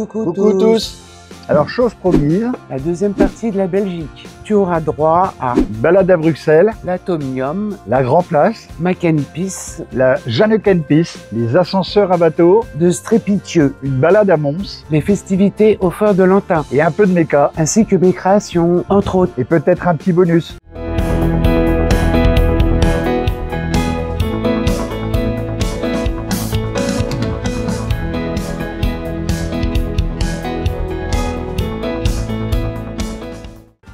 Coucou Coucou tous. Alors, chose promise, La deuxième partie de la Belgique. Tu auras droit à balade à Bruxelles, l'Atomium, la Grand Place, Mackenpis, la Jannekenpis, les ascenseurs à bateau, de Strépitieux, une balade à Mons les festivités au Fort de Lantin, et un peu de méca ainsi que mes créations, entre autres. et peut-être un petit bonus.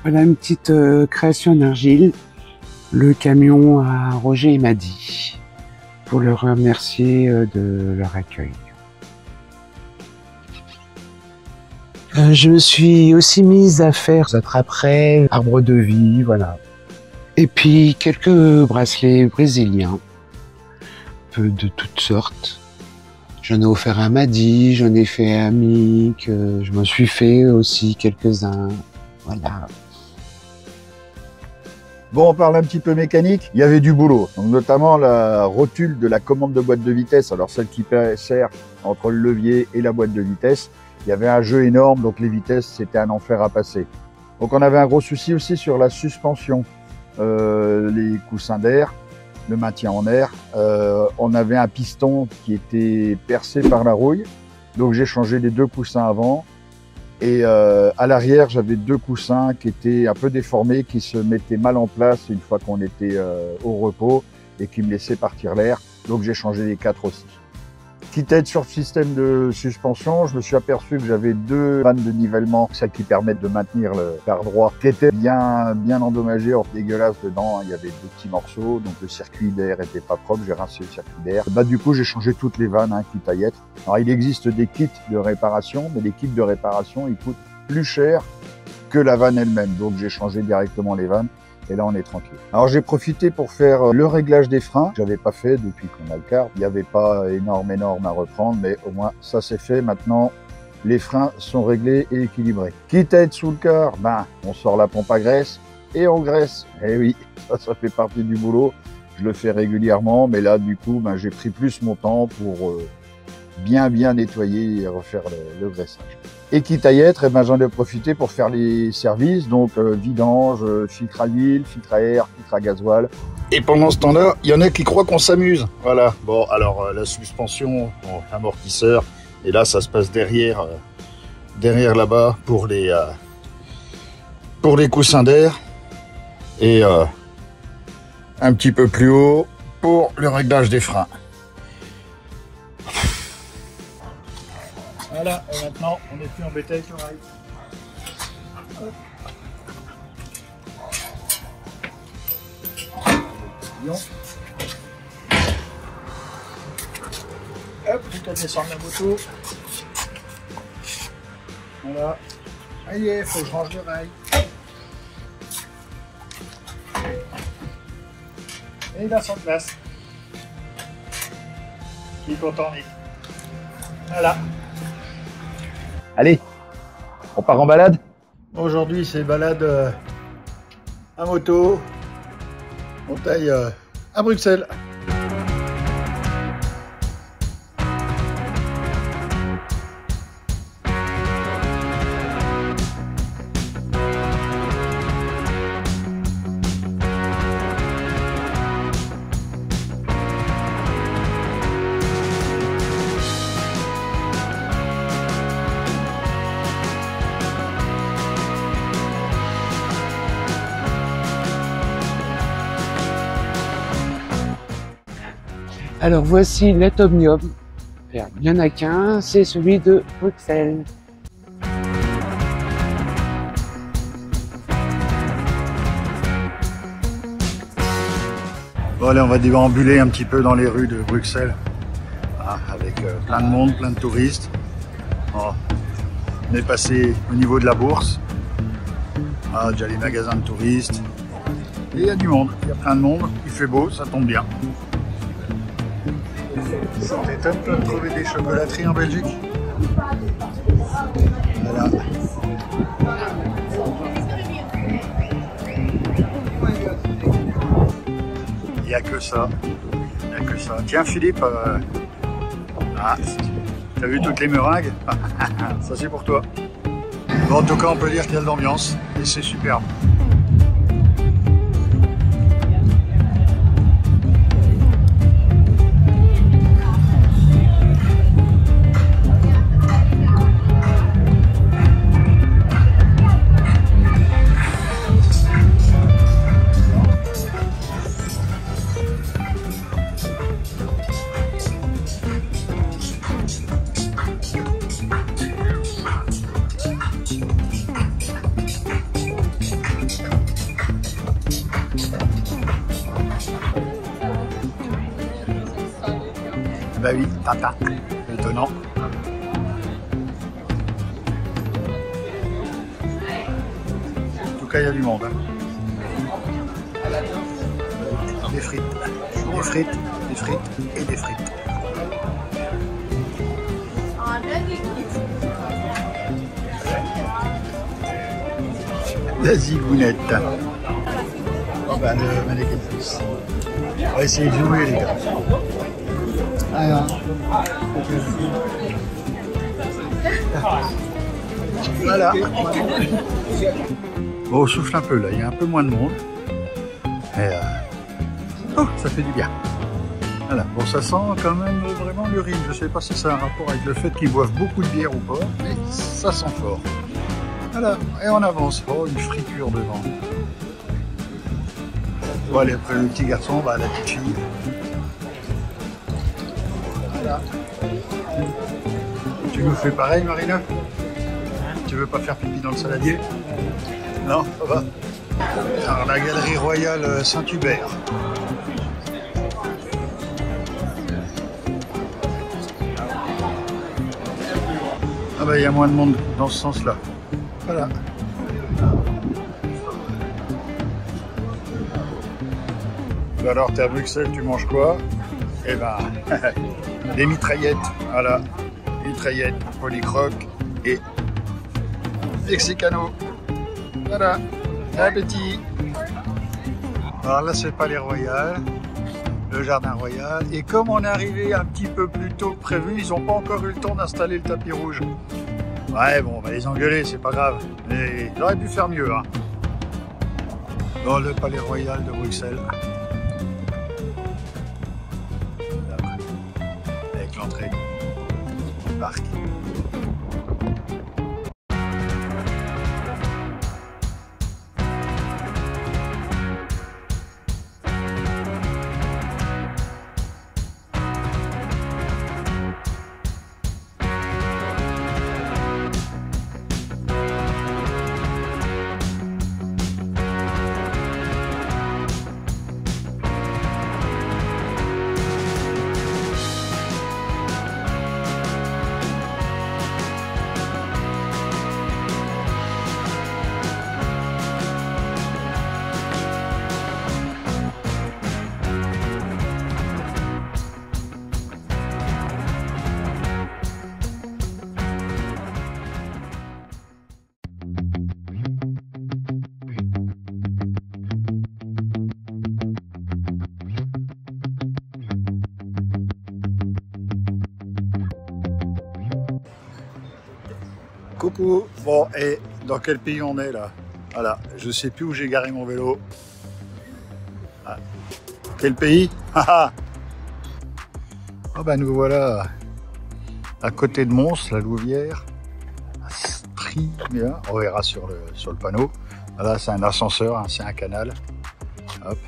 Voilà une petite création d'argile, le camion à Roger et Madi, pour leur remercier de leur accueil. Je me suis aussi mise à faire attrape-rêve, arbre de vie, voilà. Et puis quelques bracelets brésiliens, peu de toutes sortes. J'en ai offert à Madi, j'en ai fait à Mick, je m'en suis fait aussi quelques-uns, voilà. Bon, on parle un petit peu mécanique. Il y avait du boulot, donc notamment la rotule de la commande de boîte de vitesse, alors celle qui sert entre le levier et la boîte de vitesse. Il y avait un jeu énorme, donc les vitesses, c'était un enfer à passer. Donc on avait un gros souci aussi sur la suspension, les coussins d'air, le maintien en air. On avait un piston qui était percé par la rouille, donc j'ai changé les deux coussins avant. Et à l'arrière, j'avais deux coussins qui étaient un peu déformés, qui se mettaient mal en place une fois qu'on était au repos et qui me laissaient partir l'air. Donc j'ai changé les quatre aussi. Quitte à être sur le système de suspension, je me suis aperçu que j'avais deux vannes de nivellement, celles qui permettent de maintenir le quart droit, qui étaient bien endommagées, dégueulasses dedans. Il y avait deux petits morceaux, donc le circuit d'air était pas propre, j'ai rincé le circuit d'air. Du coup, j'ai changé toutes les vannes, quitte à y être. Alors, il existe des kits de réparation, mais les kits de réparation, ils coûtent plus cher que la vanne elle-même. Donc, j'ai changé directement les vannes. Et là, on est tranquille. Alors, j'ai profité pour faire le réglage des freins. J'avais pas fait depuis qu'on a le car. Il n'y avait pas énorme à reprendre, mais au moins, ça c'est fait. Maintenant, les freins sont réglés et équilibrés. Quitte à être sous le car, on sort la pompe à graisse et on graisse. Eh oui, ça fait partie du boulot. Je le fais régulièrement, mais là, du coup, j'ai pris plus mon temps pour bien nettoyer et refaire le graissage. Et quitte à y être, j'en ai profité pour faire les services, donc vidange, filtre à huile, filtre à air, filtre à gasoil. Et pendant ce temps-là, il y en a qui croient qu'on s'amuse. Voilà. Bon, alors la suspension, l'amortisseur, et là ça se passe derrière là-bas pour les coussins d'air, et un petit peu plus haut pour le réglage des freins. Voilà, et maintenant on n'est plus embêté avec le rail. Hop, tout à descendre la moto. Voilà. Allez, il faut que je range le rail. Et il a son place. Qui est content, Nick. Voilà. Allez, on part en balade. Aujourd'hui, c'est balade à moto, montagne à Bruxelles. Alors voici l'Atomium. Il n'y en a qu'un, c'est celui de Bruxelles. Bon, allez, on va déambuler un petit peu dans les rues de Bruxelles, avec plein de monde, plein de touristes. On est passé au niveau de la bourse. Déjà les magasins de touristes. Et il y a du monde, il y a plein de monde. Il fait beau, ça tombe bien. Ça t'étonne de trouver des chocolateries en Belgique? Voilà. Il n'y a que ça. Il n'y a que ça. Tiens Philippe, T'as vu toutes les meringues? Ça c'est pour toi. Bon, en tout cas, on peut dire qu'il y a de l'ambiance et c'est superbe. Bah oui, tata, étonnant. En tout cas, il y a du monde. Hein. Des frites, des frites, des frites et des frites. La zigounette. Oh bah, le mannequin plus. On va essayer de jouer, les gars. Alors. Voilà. Bon, on souffle un peu là, il y a un peu moins de monde. Et oh, ça fait du bien. Voilà. Bon, ça sent quand même vraiment l'urine. Je sais pas si ça a un rapport avec le fait qu'ils boivent beaucoup de bière ou pas, mais ça sent fort. Voilà, et on avance. Oh, une friture devant. Bon, allez, après le petit garçon, bah, la petite fille. Voilà. Tu nous fais pareil, Marina? Tu veux pas faire pipi dans le saladier? Non, ça va. Alors, la galerie royale Saint-Hubert. Ah bah, il y a moins de monde dans ce sens-là. Voilà. Alors, t'es à Bruxelles, tu manges quoi? Eh ben, des mitraillettes. Voilà. Mitraillettes, polycroc et Mexicano. Voilà. Bon appétit. Alors là, c'est le palais royal, le jardin royal. Et comme on est arrivé un petit peu plus tôt que prévu, ils n'ont pas encore eu le temps d'installer le tapis rouge. Ouais, bon, on va les engueuler, c'est pas grave. Mais ils auraient pu faire mieux, hein. Dans le palais royal de Bruxelles. Avec l'entrée du parc. Coucou. Bon, et dans quel pays on est là? Voilà, je sais plus où j'ai garé mon vélo. Ah. Quel pays? Oh ben nous voilà à côté de Mons, la Louvière. Bien. On verra sur le panneau. Voilà, c'est un ascenseur, hein, c'est un canal. Hop.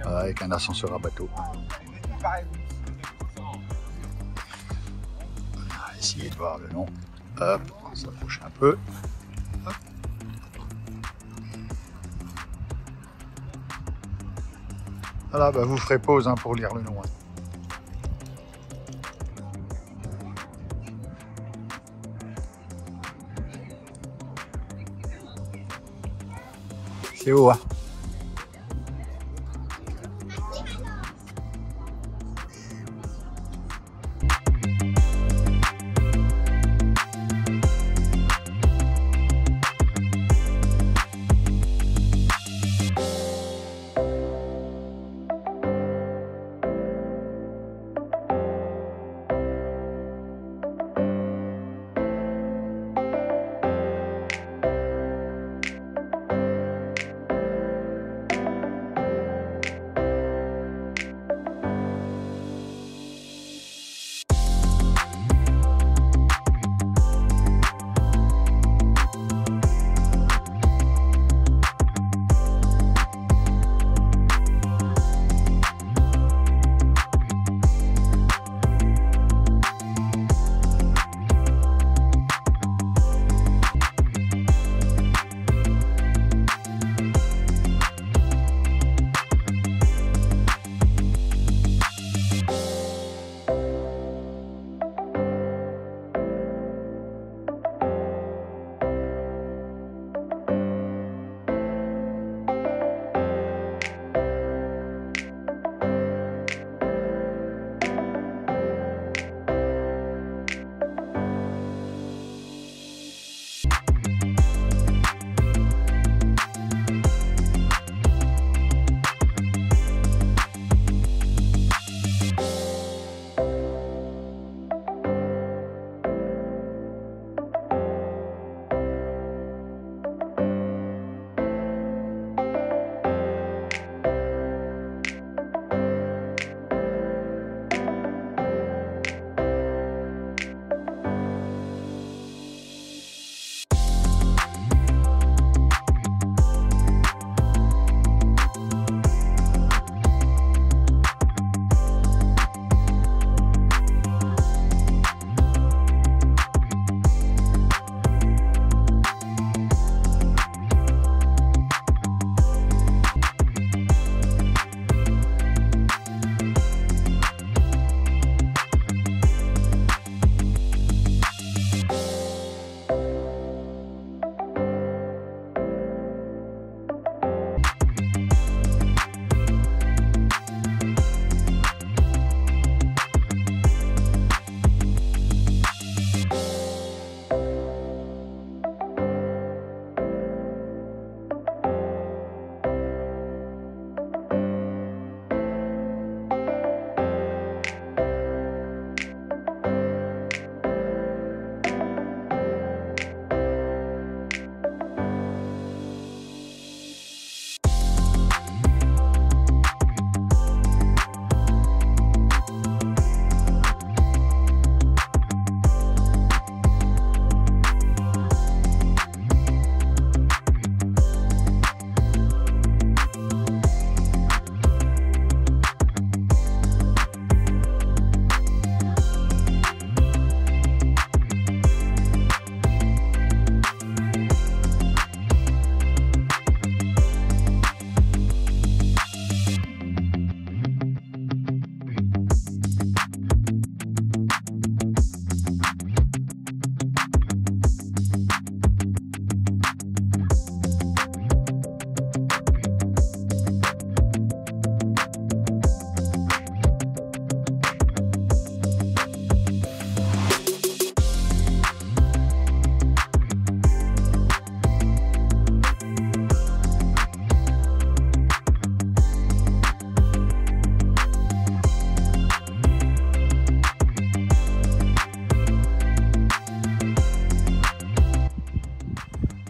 Voilà, avec un ascenseur à bateau. On va essayer de voir le nom. Hop, on s'approche un peu. Hop. Voilà, bah vous ferez pause hein, pour lire le nom. C'est haut, hein.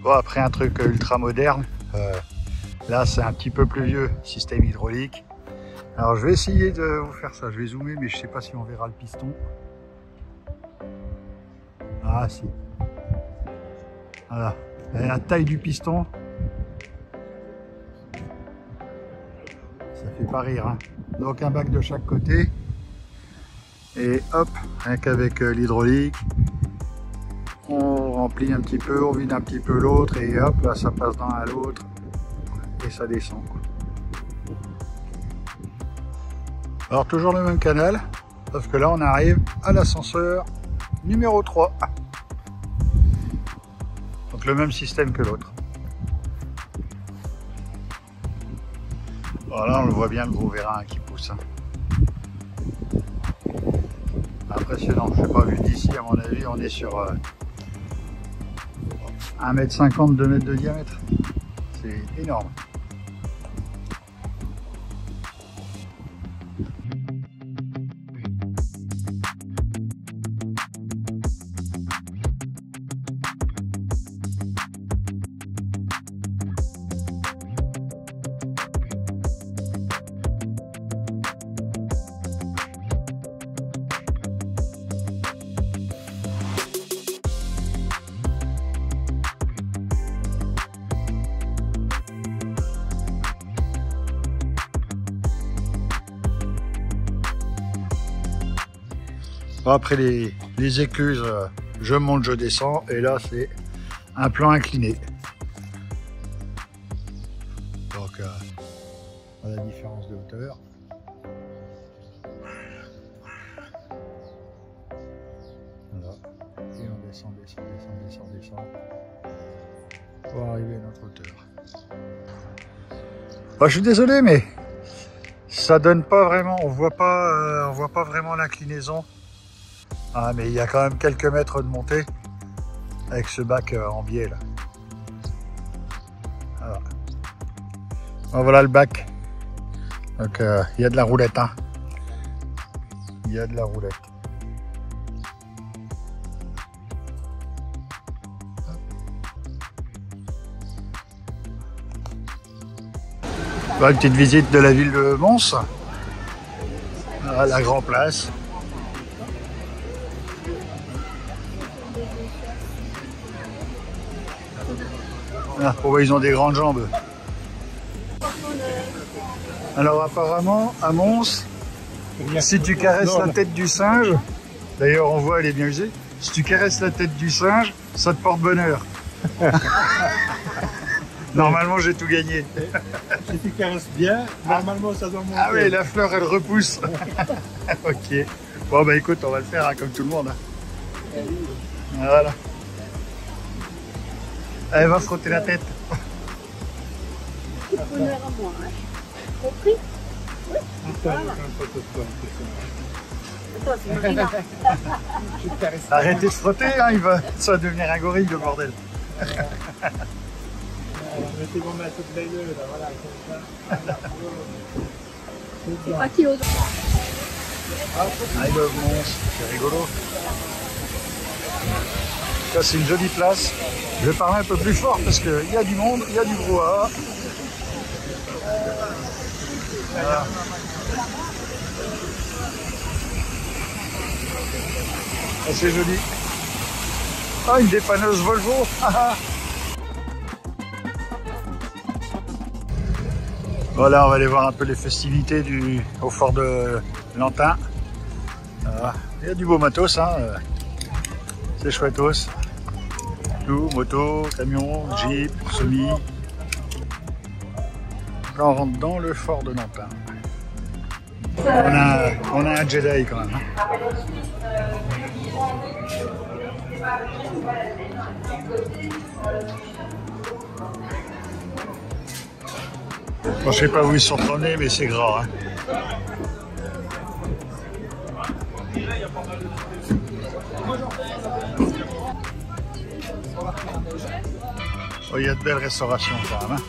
Bon, après un truc ultra moderne, là c'est un petit peu plus vieux, système hydraulique. Alors je vais essayer de vous faire ça, je vais zoomer mais je sais pas si on verra le piston. Ah si. Voilà, et la taille du piston. Ça fait pas rire, hein. Donc un bac de chaque côté. Et hop, rien qu'avec l'hydraulique, on remplit un petit peu, on vide un petit peu l'autre et hop, là ça passe d'un à l'autre et ça descend. Alors toujours le même canal, sauf que là on arrive à l'ascenseur numéro 3. Donc le même système que l'autre. Voilà, on le voit bien, le gros vérin qui pousse. Impressionnant, je sais pas, vu d'ici à mon avis on est sur 1,50 m, 2 m de diamètre. C'est énorme. Après les écluses, je monte, je descends, et là c'est un plan incliné. Donc on a la différence de hauteur. Voilà. Et on descend, descend pour arriver à notre hauteur. Bon, je suis désolé, mais ça donne pas vraiment, on voit pas vraiment l'inclinaison. Ah, mais il y a quand même quelques mètres de montée avec ce bac en biais là. Voilà. Bon, voilà le bac. Donc il y a de la roulette, hein. Il y a de la roulette. Voilà, une petite visite de la ville de Mons. Voilà, la Grand Place. Ah, oh, ils ont des grandes jambes. Alors apparemment, à Mons, si tu caresses la tête du singe, d'ailleurs on voit elle est bien usée, si tu caresses la tête du singe, ça te porte bonheur. Normalement j'ai tout gagné. Si tu caresses bien, normalement ça doit monter. Ah oui, la fleur elle repousse. Ok. Bon bah écoute, on va le faire hein, comme tout le monde. Hein. Voilà. Elle va frotter la tête. C'est bonheur à moi, hein. Compris? Oui. Attends, c'est Marina. Arrêtez de frotter, hein, ça va devenir un gorille le bordel. Mettez vos mains toutes les deux, là, voilà, comme ça. C'est pas qui ose. I love Mons, c'est rigolo. Ça c'est une jolie place. Je vais parler un peu plus fort parce qu'il y a du monde, il y a du brouhaha. Voilà. Ah, c'est joli. Ah, une dépanneuse Volvo. Voilà, on va aller voir un peu les festivités au fort de Lantin. Il y a du beau matos, hein. C'est chouettos. Tout, moto, camion, jeep, semi. Là, on rentre dans le fort de Lantin. On a un Jedi quand même. Hein. Bon, je sais pas où ils sont tournés, mais c'est gras. Hein. Oh, il y a de belles restaurations quand même. Hein.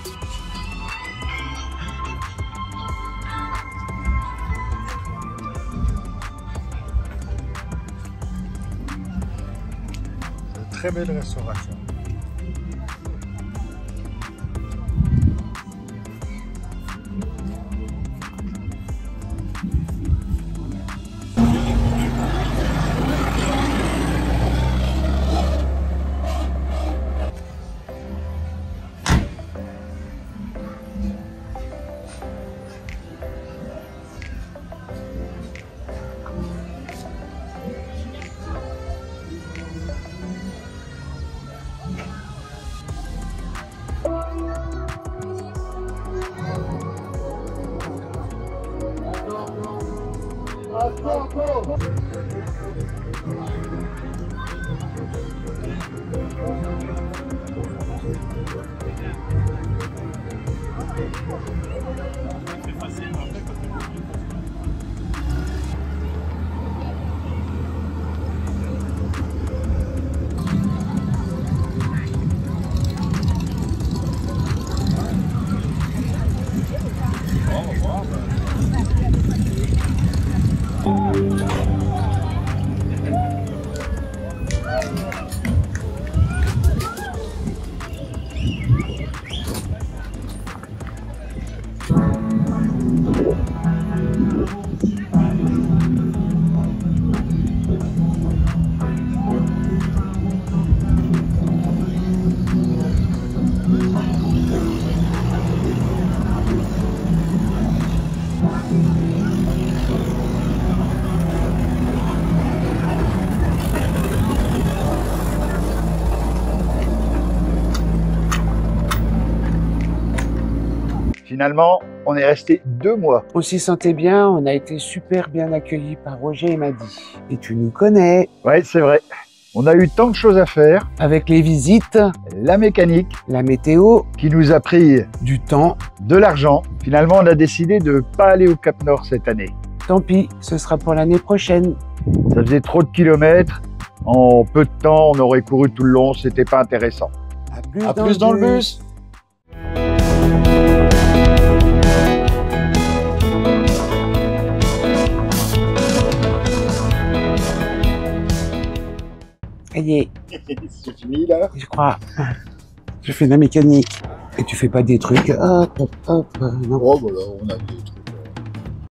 De très belles restaurations. Finalement, on est resté 2 mois. On s'y sentait bien, on a été super bien accueillis par Roger et Maddy. Et tu nous connais. Ouais, c'est vrai. On a eu tant de choses à faire. Avec les visites, La mécanique, la météo, qui nous a pris du temps. de l'argent. Finalement, on a décidé de pas aller au Cap Nord cette année. Tant pis, ce sera pour l'année prochaine. Ça faisait trop de kilomètres. En peu de temps, on aurait couru tout le long. C'était pas intéressant. À À plus dans le bus. Ça y est, C'est fini là? je crois. Je fais de la mécanique. Et tu fais pas des trucs. Hop, hop, hop. Non. Oh, voilà, on a des